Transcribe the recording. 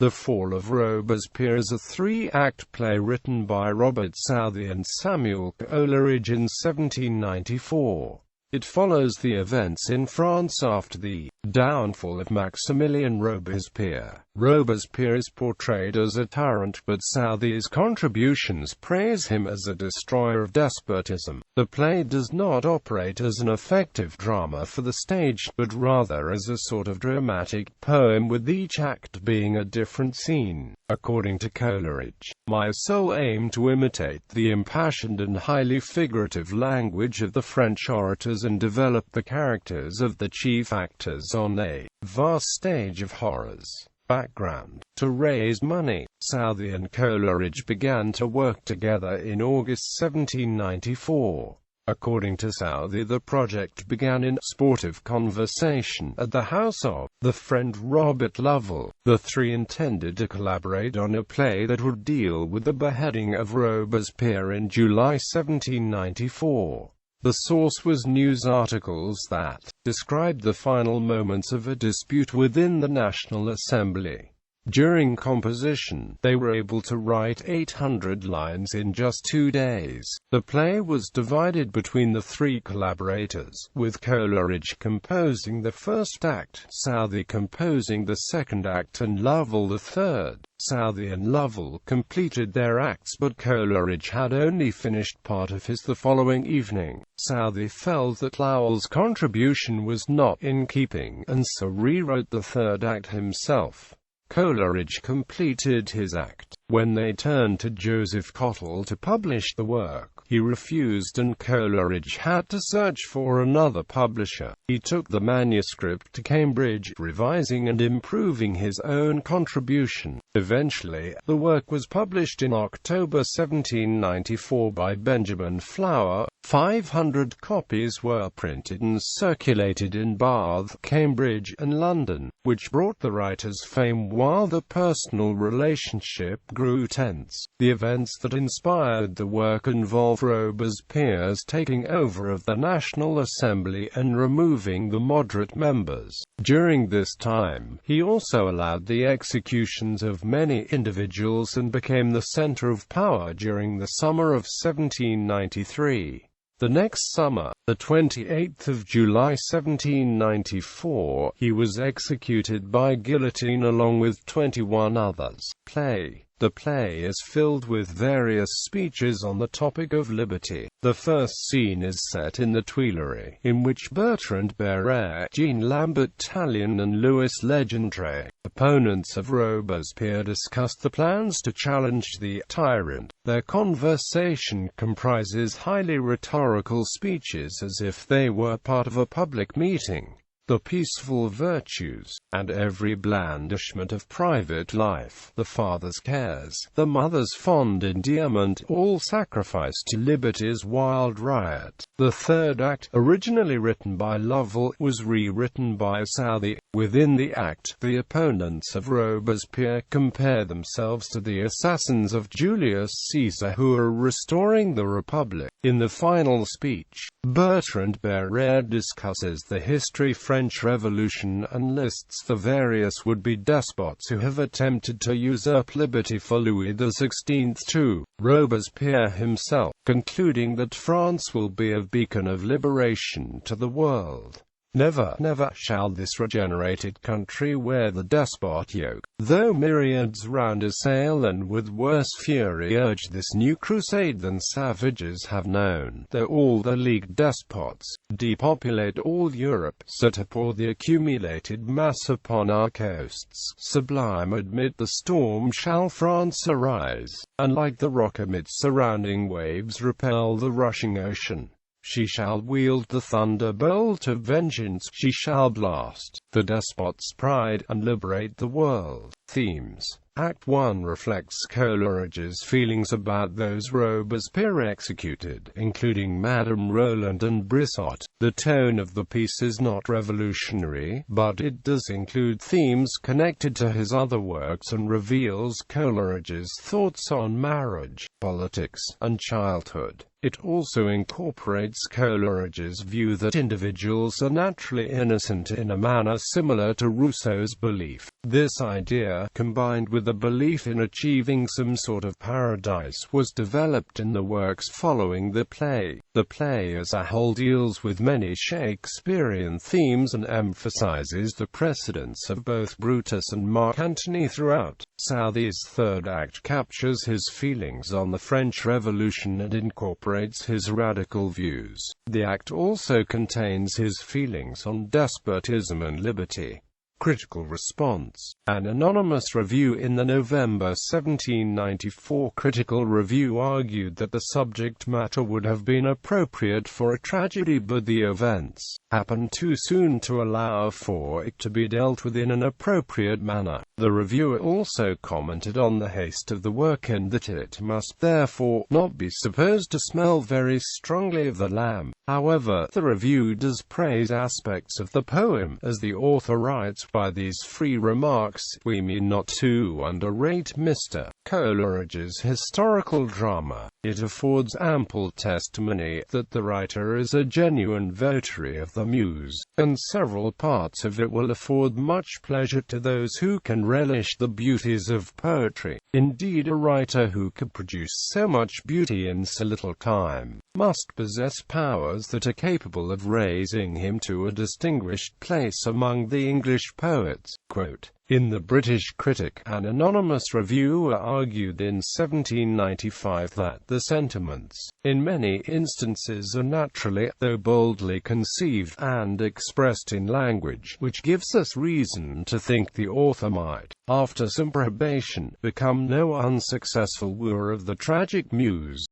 The Fall of Robespierre is a three-act play written by Robert Southey and Samuel Coleridge in 1794. It follows the events in France after the downfall of Maximilien Robespierre. Robespierre is portrayed as a tyrant, but Southey's contributions praise him as a destroyer of despotism. The play does not operate as an effective drama for the stage, but rather as a sort of dramatic poem, with each act being a different scene. According to Coleridge, my sole aim to imitate the impassioned and highly figurative language of the French orators and develop the characters of the chief actors on a vast stage of horrors. Background: to raise money, Southey and Coleridge began to work together in August 1794. According to Southey, the project began in sportive conversation at the house of the friend Robert Lovell. The three intended to collaborate on a play that would deal with the beheading of Robespierre in July 1794. The source was news articles that described the final moments of a dispute within the National Assembly. During composition, they were able to write 800 lines in just 2 days. The play was divided between the three collaborators, with Coleridge composing the first act, Southey composing the second act, and Lovell the third. Southey and Lovell completed their acts, but Coleridge had only finished part of his the following evening. Southey felt that Lovell's contribution was not in keeping, and so rewrote the third act himself. Coleridge completed his act. When they turned to Joseph Cottle to publish the work, he refused, and Coleridge had to search for another publisher. He took the manuscript to Cambridge, revising and improving his own contribution. Eventually, the work was published in October 1794 by Benjamin Flower. 500 copies were printed and circulated in Bath, Cambridge, and London, which brought the writers fame while the personal relationship grew tense. The events that inspired the work involve Robespierre's taking over of the National Assembly and removing the moderate members. During this time, he also allowed the executions of many individuals and became the center of power during the summer of 1793. The next summer, the 28th of July 1794, he was executed by guillotine along with 21 others. The play is filled with various speeches on the topic of liberty. The first scene is set in the Tuileries, in which Bertrand Barrère, Jean Lambert Tallien and Louis Legendre, opponents of Robespierre, discussed the plans to challenge the tyrant. Their conversation comprises highly rhetorical speeches as if they were part of a public meeting. The peaceful virtues, and every blandishment of private life, the father's cares, the mother's fond endearment, all sacrificed to liberty's wild riot. The third act, originally written by Lovell, was rewritten by Southey. Within the act, the opponents of Robespierre compare themselves to the assassins of Julius Caesar who are restoring the Republic. In the final speech, Bertrand Barrère discusses the history of French Revolution and lists the various would-be despots who have attempted to usurp liberty for Louis XVI too. Robespierre himself, concluding that France will be a beacon of liberation to the world. Never, never shall this regenerated country wear the despot yoke, though myriads round assail and with worse fury urge this new crusade than savages have known, though all the leagued despots depopulate all Europe, so to pour the accumulated mass upon our coasts. Sublime amid the storm shall France arise, and like the rock amidst surrounding waves repel the rushing ocean. She shall wield the thunderbolt of vengeance, she shall blast the despot's pride, and liberate the world. Themes. Act 1 reflects Coleridge's feelings about those Robespierre executed, including Madame Roland and Brissot. The tone of the piece is not revolutionary, but it does include themes connected to his other works and reveals Coleridge's thoughts on marriage, politics, and childhood. It also incorporates Coleridge's view that individuals are naturally innocent in a manner similar to Rousseau's belief. This idea, combined with the belief in achieving some sort of paradise, was developed in the works following the play. The play as a whole deals with many Shakespearean themes and emphasizes the precedence of both Brutus and Mark Antony throughout. Southey's third act captures his feelings on the French Revolution and incorporates his radical views. The act also contains his feelings on despotism and liberty. Critical response. An anonymous review in the November 1794 Critical Review argued that the subject matter would have been appropriate for a tragedy, but the events happened too soon to allow for it to be dealt with in an appropriate manner. The reviewer also commented on the haste of the work and that it must therefore not be supposed to smell very strongly of the lamb. However, the review does praise aspects of the poem, as the author writes, "By these free remarks, we mean not to underrate Mr. Coleridge's historical drama. It affords ample testimony that the writer is a genuine votary of the muse, and several parts of it will afford much pleasure to those who can relish the beauties of poetry. Indeed, a writer who can produce so much beauty in so little time must possess powers that are capable of raising him to a distinguished place among the English poets." Quote, in the British Critic, an anonymous reviewer argued in 1795 that the sentiments, in many instances, are naturally, though boldly conceived, and expressed in language, which gives us reason to think the author might, after some probation, become no unsuccessful wooer of the tragic muse.